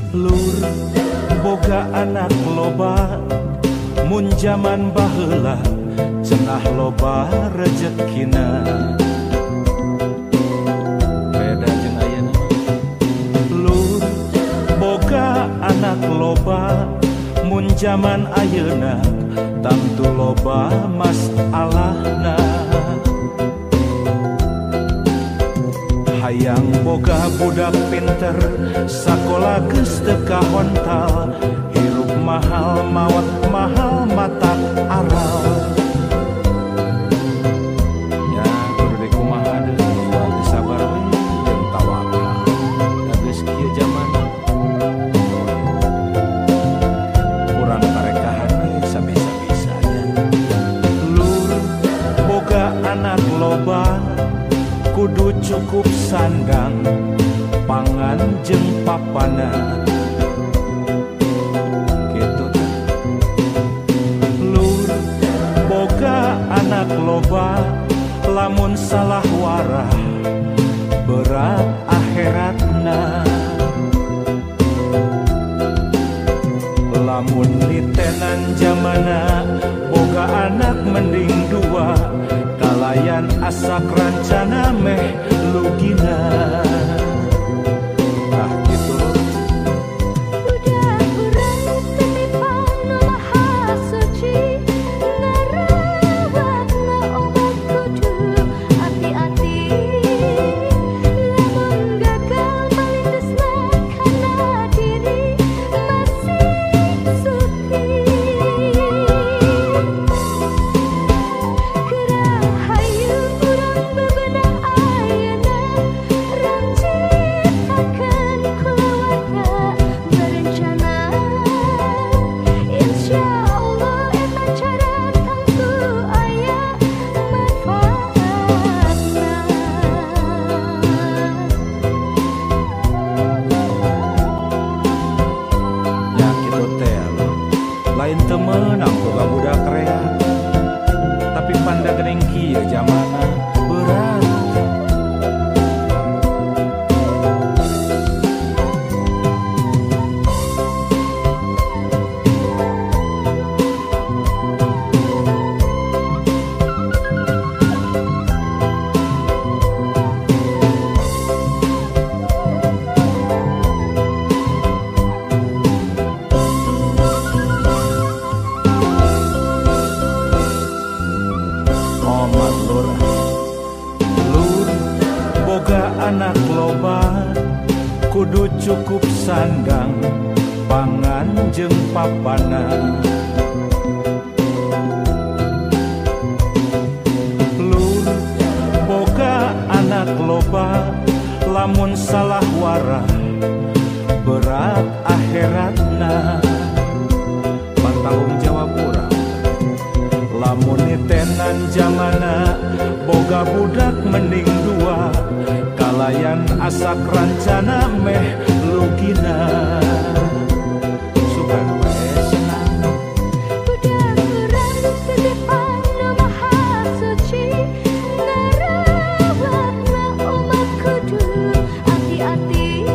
Lur boga anak loba mun jaman baheula cenah loba rezekina beda jeung ayeuna. Lur boga anak loba mun jaman ayeuna tamtu loba masalahna. Hayang boga budak pinter sakola geus teu kahontal hirup mahal maot mahal matak aral. Ya kudu deui kumaha deui teu sabar we jeung tawakal da geus kieu zaman urang karekahan we sabisa-bisanya. Lur boga anak loba kudu cukup sandang pangan jeung papana kitu teh. Lur boga anak loba lamun salah warah berat akhiratna. Lamun nitenan zamana boga anak mending dua kalayan asak rancana meh lugina. Ah gitu. Budak urang titipan nu maha suci ngarawatna obat kudu hati-hati. Lamun gagal malindusna kana diri masih suci. Gerahayu urang bebenah ayeuna rancitakeun keluarga berencana. Insyaallah eta cara tangtu aya manfaatna. Ya kitu teh Lur. Lain teu meunang boga budak rea tapi panda geuning kieu zamana berat. Omat lur. Lur boga anak loba kudu cukup sandang pangan jeung papana. Lur boga anak loba lamun salah warah berat akhiratna. Tanggung jawab urang lamun nitenan zamana boga budak mending dua kalayan asak rancana meh lugina. Sugan we senang. Budak urang titipan nu maha suci ngarawatna umat kudu hati-hati.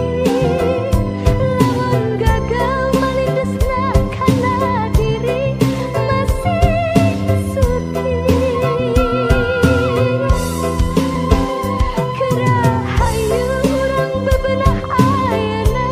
Lamun gagal malindusna kana diri masih suci. Gerahayu urang bebenah ayeuna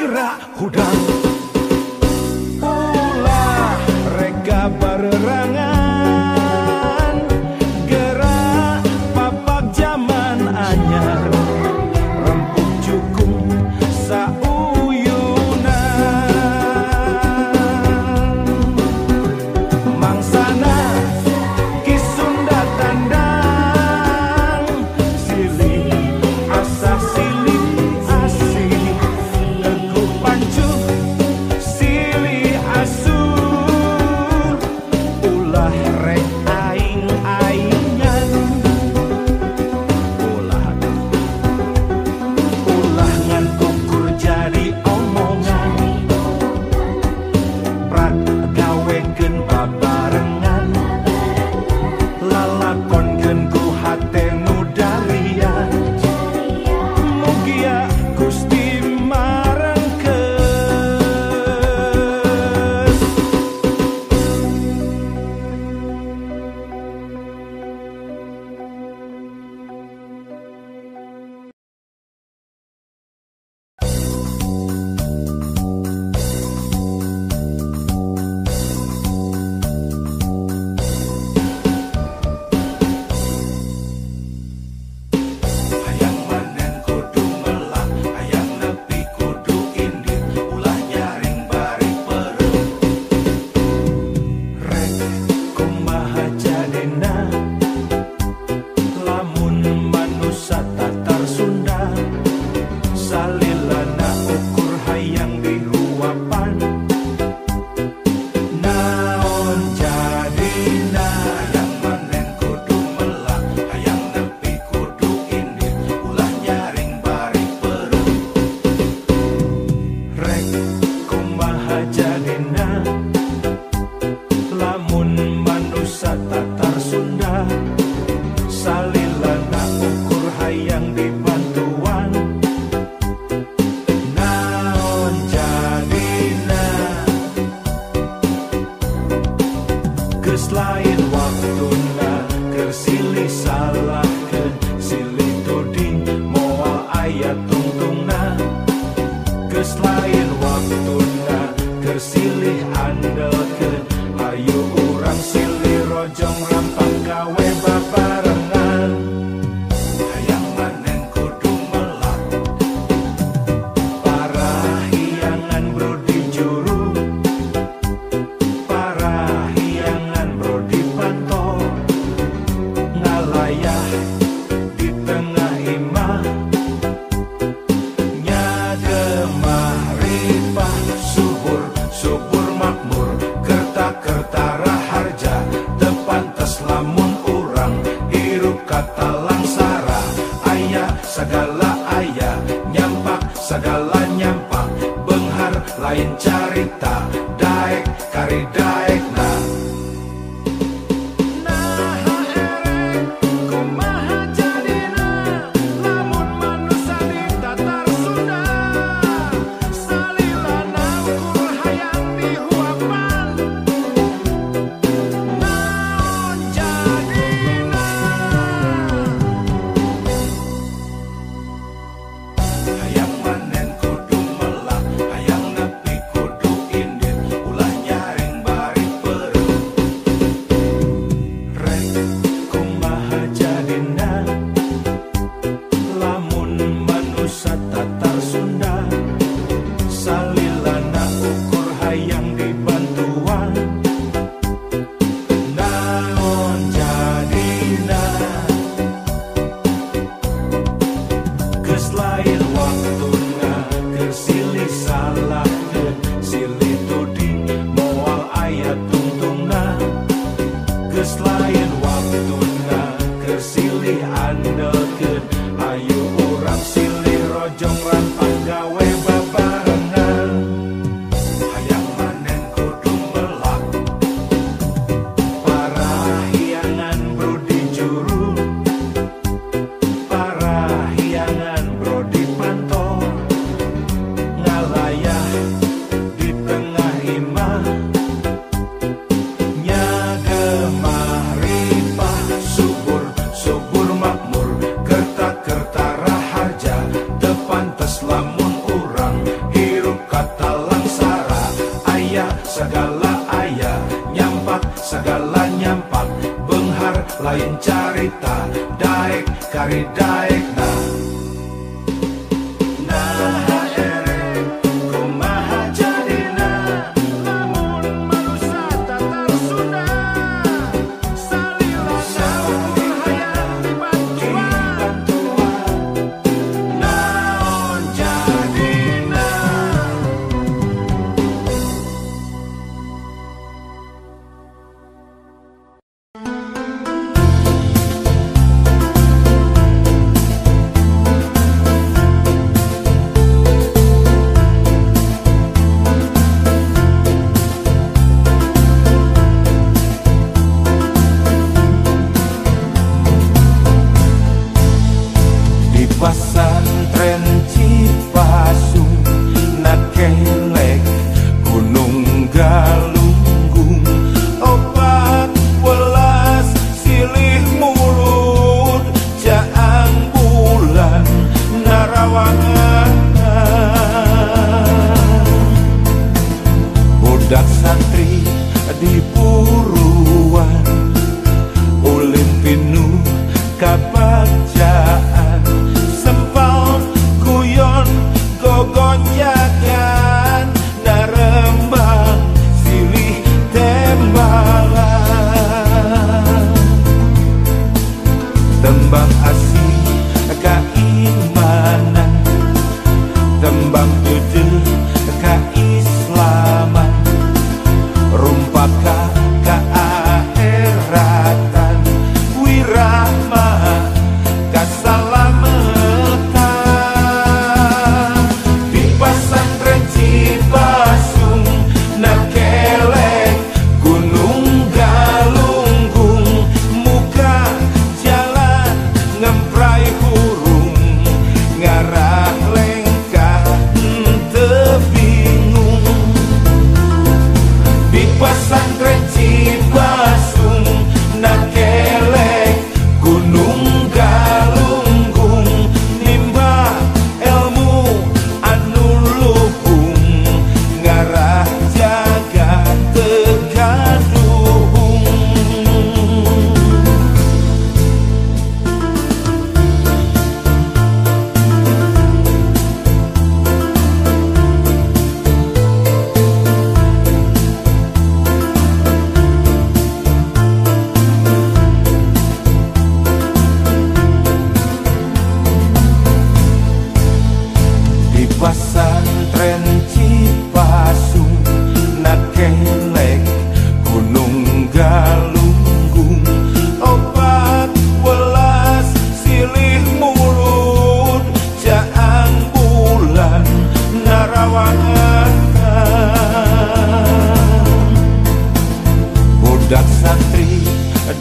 gerak hudang ulah reka barerangan gerak papak zaman anyar rempuk jukung sauyunan mangsana kisun datandang silih asah silih asih teguh pancu silih asuh ulah rek aing-aingan ulah ngan kukur jadi omongan prak gawekeun babarengan lalakonkeun ku hate nu darian mugia Gusti marengkeun hayang manen kudu melah hayang nepi kudu indit ulah nyaring bari perem rek kumaha jadina lamun manusa Tatar Sunda salilana ukur hayang dihuapan naon jadina hayang manen kudu melah hayang nepi kudu indit ulah nyaring bari perem rek kumaha jadina lamun manusa Tatar Sunda salilana ukur hayang dibantuan naon jadina geus lain waktuna keur silih salahkeun silih tuding moal aya tungtungna geus lain waktuna keur silih andelkeun ayo urang silih rojong rampang gawe babarengan hayang manen kudu melah parahiangan brodi juru parahiangan brodi panto ngalayah di tengah imah nya gemah ripah subur subur makmur kerta-kerta raharja tepantes lamun urang hirup kata langsara aya segala aya nyampak segala nyampak benghar lain carita daek kari daekna naha erek kumaha jadina lamun manusa di Tatar Sunda salilana ukur hayang dihuapan naon jadina hayang manen kudu melah hayang nepi kudu indit ulah nyaring bari perem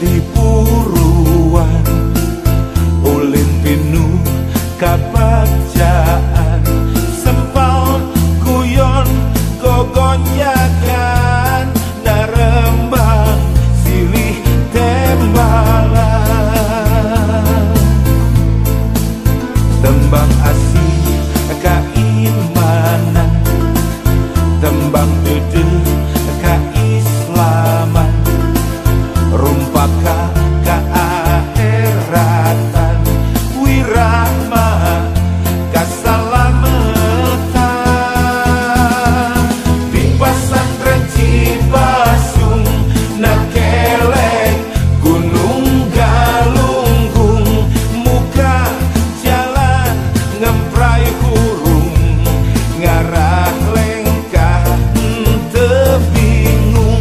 di puruan ulin pinuh kabacaan sempal guyon gogonjakan narembang silih tembalan tembang asih keimanan tembang dede keislaman rumpaka keakhiratan wirahma kasalamatan di pesantren Cibasung nakelek gunung galunggung muka jalan ngemprai hurung ngarah lengkah tebingung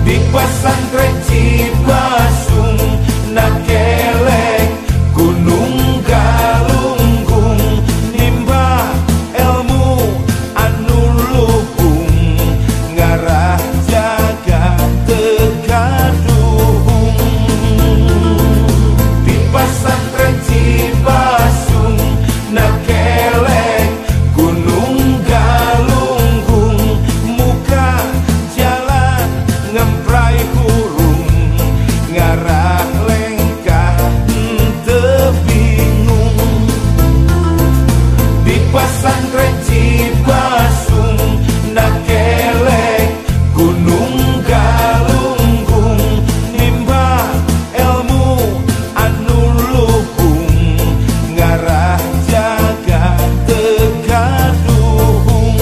di pesantren Cibasung nakelek gunung galunggung nimba ilmu anu luhung ngarah jaga tegaduhung di pesantren Cibasung nakelek gunung galunggung muka jalan ngemprai hurung ngarah lengkah tebingung di pesantren Cibasung nakelek gunung galunggung nimba ilmu anu luhung ngarah jaga tegaduhung.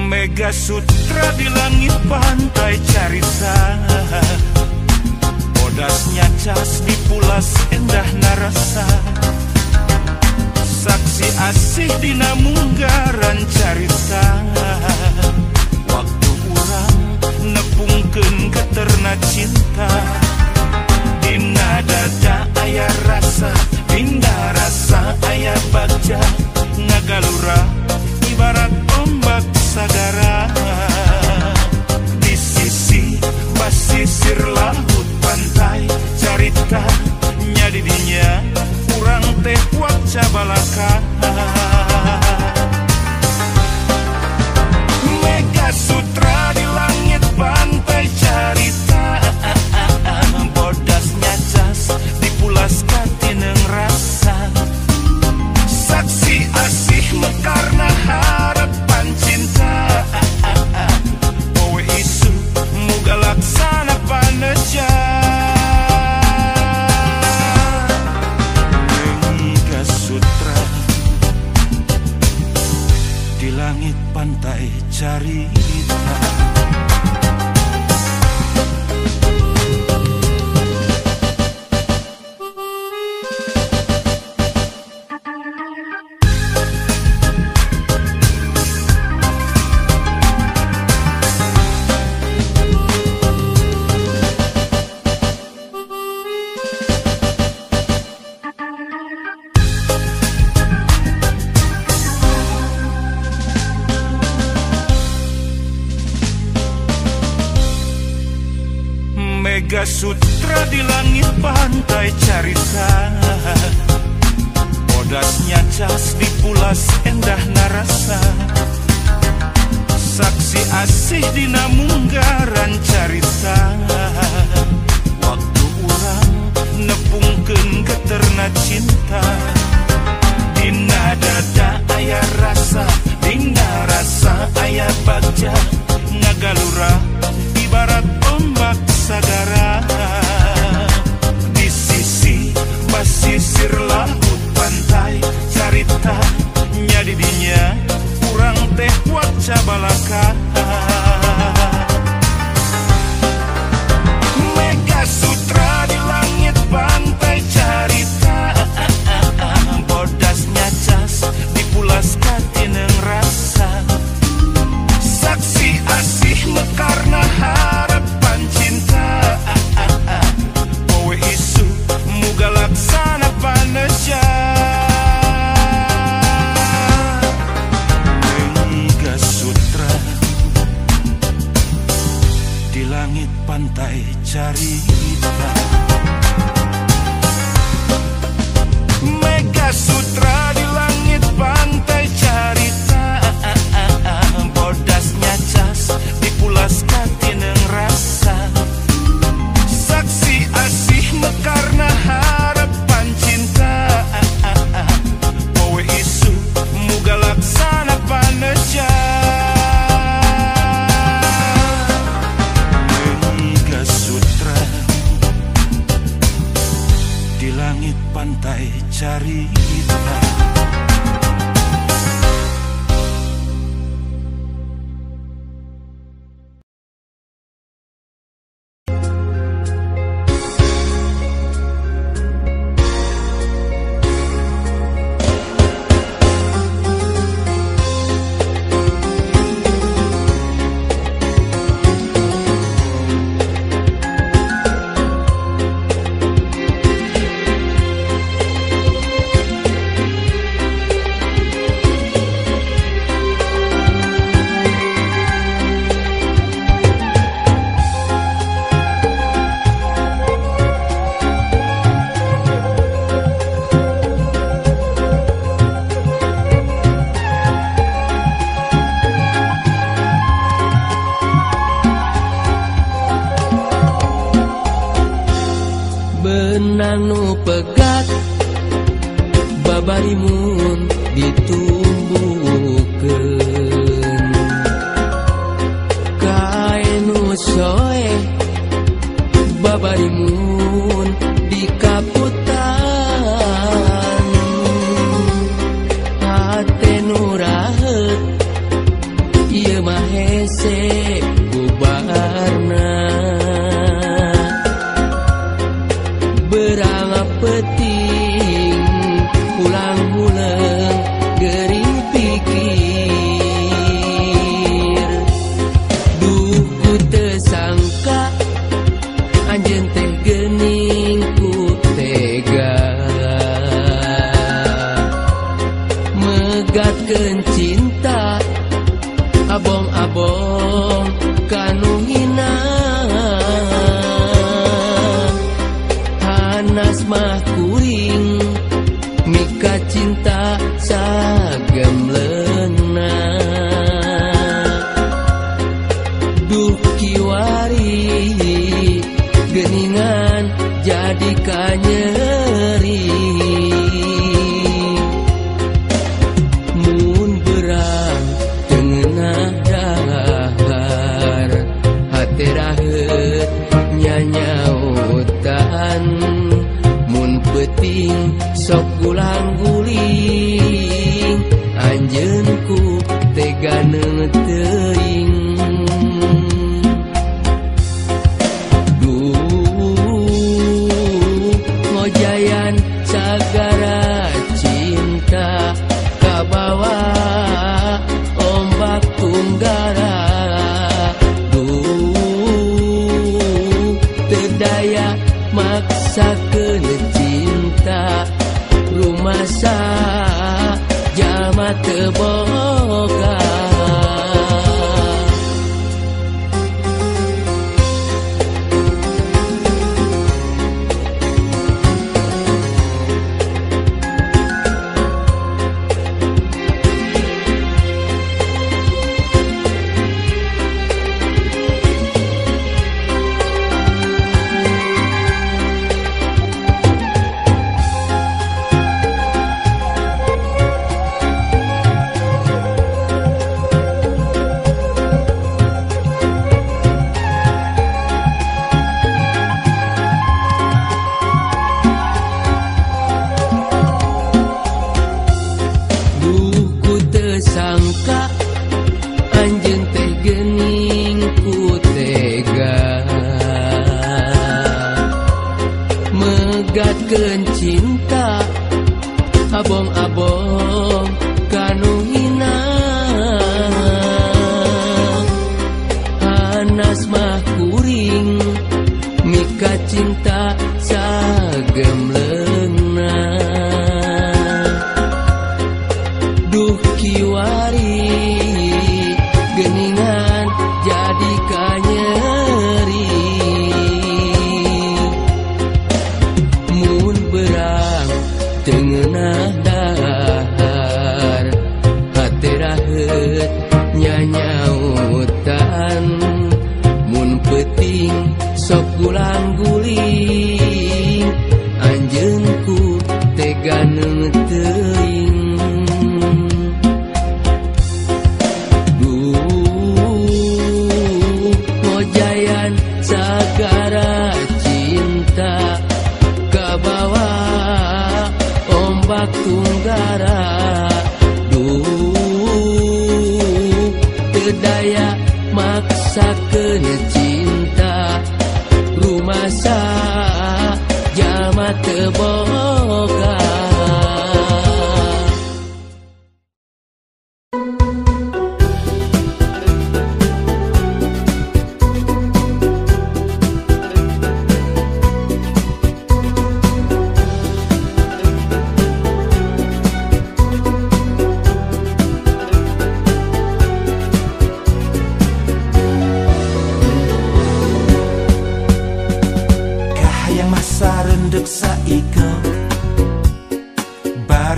Mega Sutra di langit pantai carita bodasnya cas di pulas endah narasa saksi asih dina munggaran carita waktu urang nepungkeun geterna cinta dina dada aya rasa dina rasa aya bagja ngagalura ibarat ombak sagara di sisi basisir laut pantai carita nya didinya urang teh waca balaka Mega Sutra di langit pantai carita bodasnya cas dipulas katineng rasa saksi asih mekarna harapan cinta poe isu muga laksana paneja Mega Sutra di langit pantai carita. Mega Sutra di langit pantai carita bodasnya cas dipulas endah narasa saksi asih dina munggaran carita waktu urang nepungkeun geterna cinta dina dada aya rasa dina rasa aya bagja ngagalura ibarat ombak sagara di sisi basisir laut pantai carita nya didinya maca balaka. Mega Sutra di langit pantai carita, bodasnya cas dipulaskan tineng rasa. Saksi asih mekarna harapan cinta, poe isu muga laksana paneja. Mega Sutra di langit pantai carita. Mega Sutra di langit pantai carita, bodasnya cas dipulaskan tineng rasa. Saksi asih mekarna harapan cinta, poe isu muga laksana paneja. Mega Sutra di langit pantai carita. Benang nu pegat babarimun ditumbuhkeun, kae nu soe babarimun dikaputan, hate nu rahet ieu mah hese bubarna. Berangap peting ulang-ulang gering pikir, duh ku teu sangka anjeun teh geuning ku tega megatkeun cinta abong-abong kanu hina. Panas mah kuring mika cinta sagem leuna. Duh kiwari geuningan jadi kanyeri. Mun berang tengenah dahar hate raheut nyanyautan. Peting sok gulang-guling anjeun ku tega teuing. Duh ngojayan sagara cinta kabawa ombak tunggara. Duh teu daya maksakeun rumasa jalma teu boga. cinta abong-abong kanu hina Hanas mah kuring mika cinta sagemleungna duh kiwari geningan jadi kanyeri mun berang tengenah dahar hati rahet nyanyautan mun peting sok gulang-guling anjeunku tega neuteing ngojayan sagara cinta kabawa ombak tunggara teu daya maksakeun cinta rumasa jalma teu boga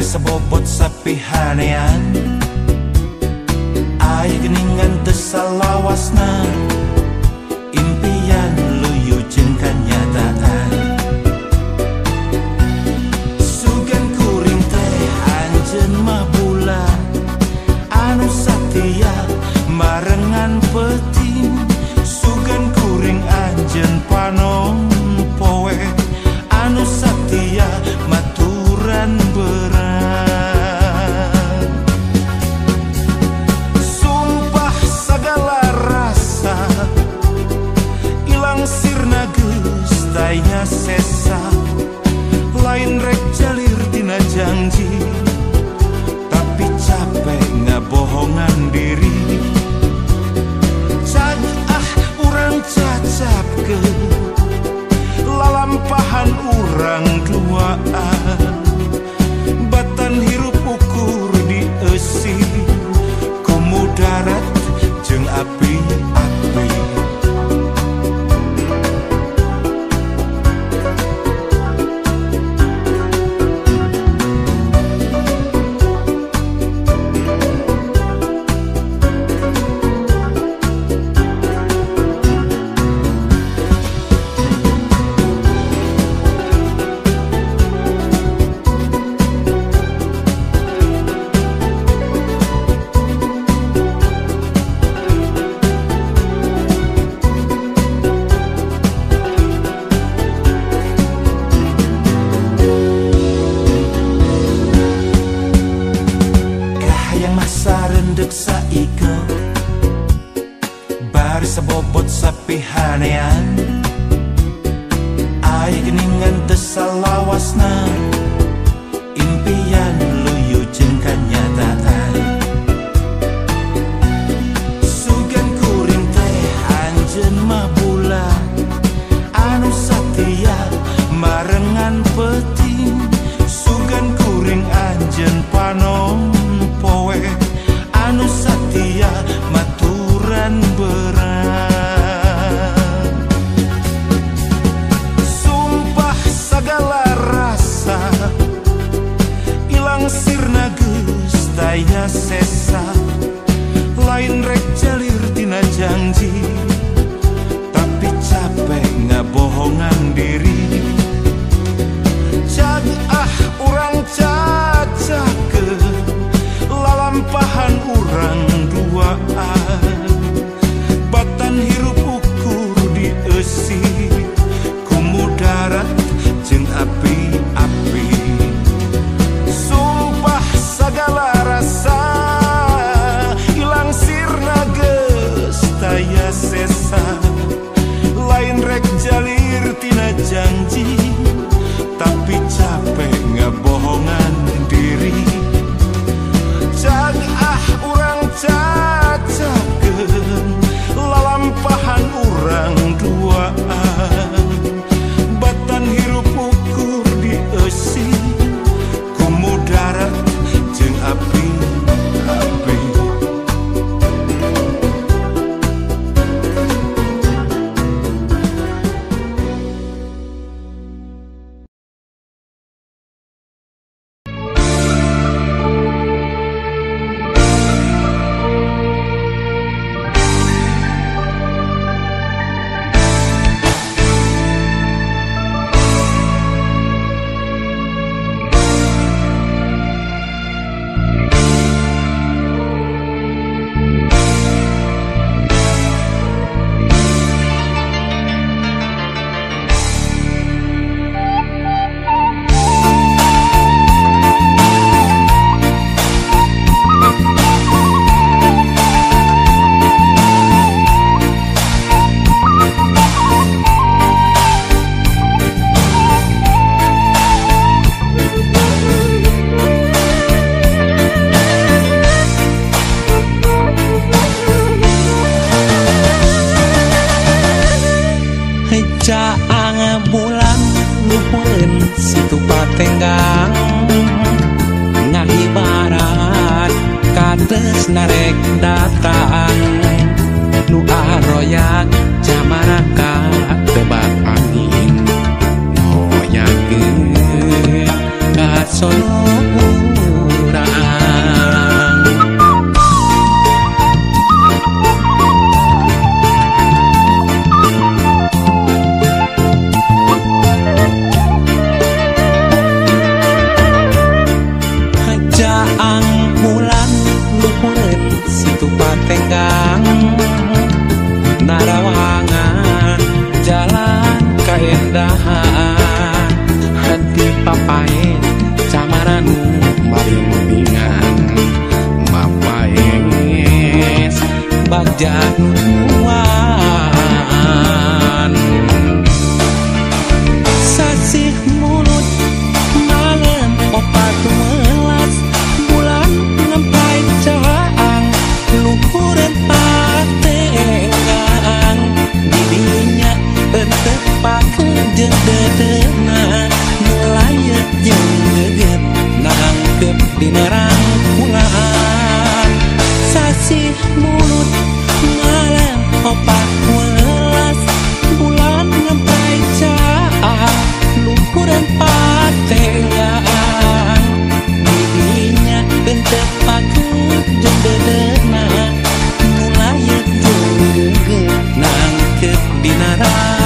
sebobot sapihanean aya geningan teu salawasna impian luyu jeung kanyataan sugan kuring teh anjeun mah bulan anu satia marengan peting sugan kuring anjeun panon poe anu satia maturan berat sumpah segala rasa ilang sirna geus taynya sesa lain rek jalir tina janji tapi capek ngabohongan diri cag urang cacapkeun lalampahan urang duaan batan hirup ukur di eusi kumu darat jeung api-api tresna rek datang nu aroyak camaraka tebak angin ngoyakeun ka sono urang jaang bulan luhureun situ patenggang narawangan jalan kaendahan hati papae camaranu maringan mapaes bagja nuan sasih mulut malam opat melas bulan ngempai caang luhureun patenggang didinya pentepakeun jeung dedeuna mulai jeung geget nangkep dina rangkulan sasih mulut ngalem opat welas bulan ngempai caang luhureun patenggang didinya pentepakeun jeung dedeuna mulai jeung geget nangkep dina rangkulan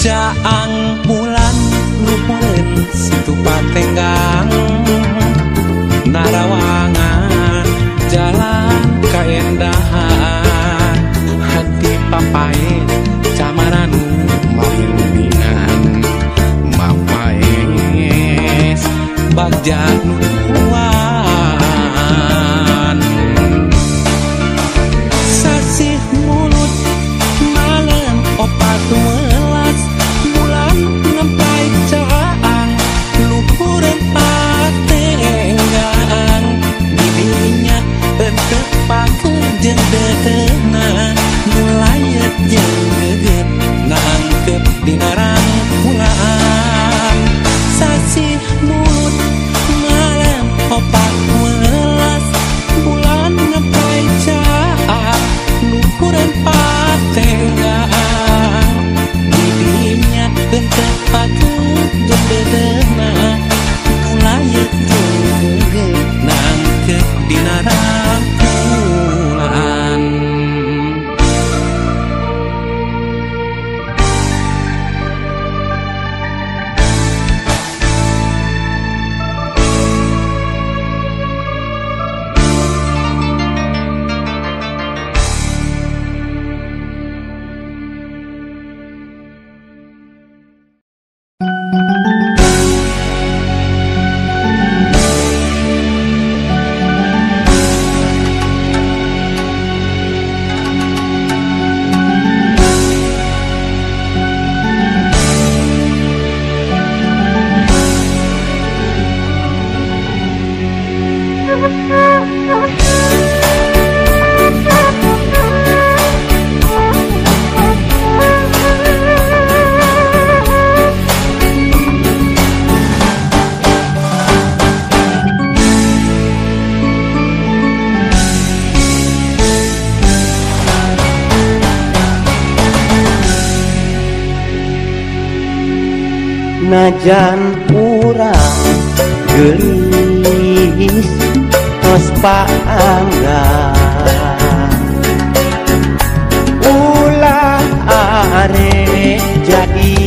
jaang bulan luhureun situ patenggang narawangan jalan kaendahan hati papae camaranu maringan mapaes bagja nuan sasih mulut malam opat welas bulan ngempai caang luhureun patenggang didinya pentepakeun jeung dedeuna mulai jeung geget nangkep dina rangkulan sasih mulut malam opat welas bulan ngempai caang luhureun patenggang didinya pentepakeun jeung dedeuna mulai jeung geget nangkep dina rangkulan najan urang geulis tos paanggan ulah are jadi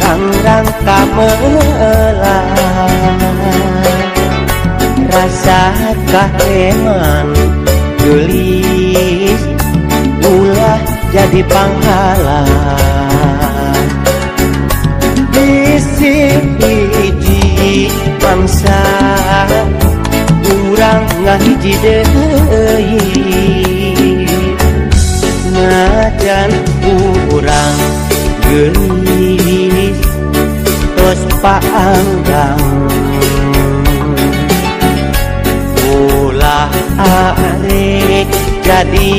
rang-rang kamelang rasa kaheman geulis ulah jadi panghalang bisi hiji mangsa urang ngahiji deui najan urang geulis tos paanggang ulah arek jadi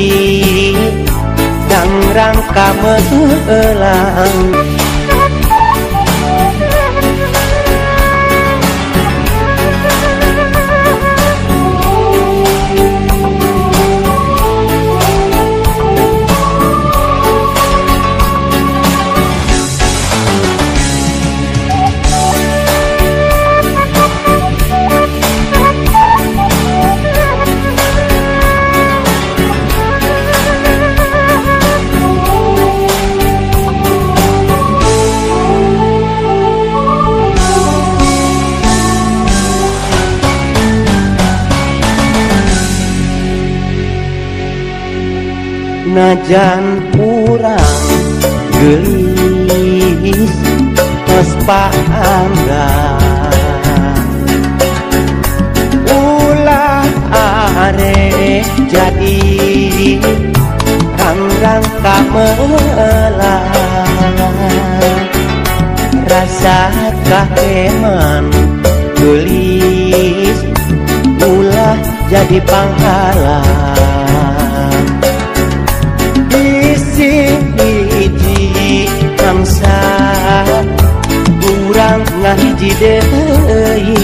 rangka meulang najan urang geulis tos paanggang ulah arek jadi rangka meulang rasa kaheman geulis ulah jadi panghalang hiji mangsa urang ngahiji deui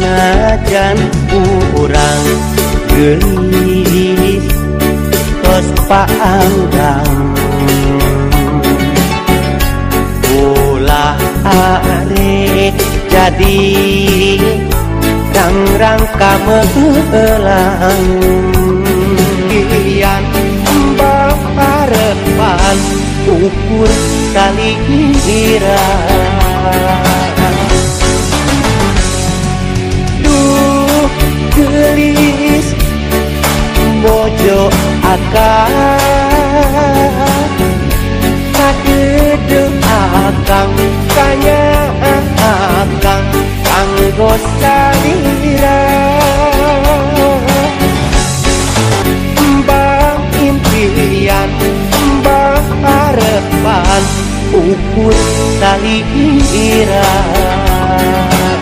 najan urang geulis tos paanggang ulah arek jadi rangka meulang pilihan mbak harapan ukur kali kira duh gelis bojo akang kakedeng akang kanya akang kanggo salira impian mbak harapan ukur tali irah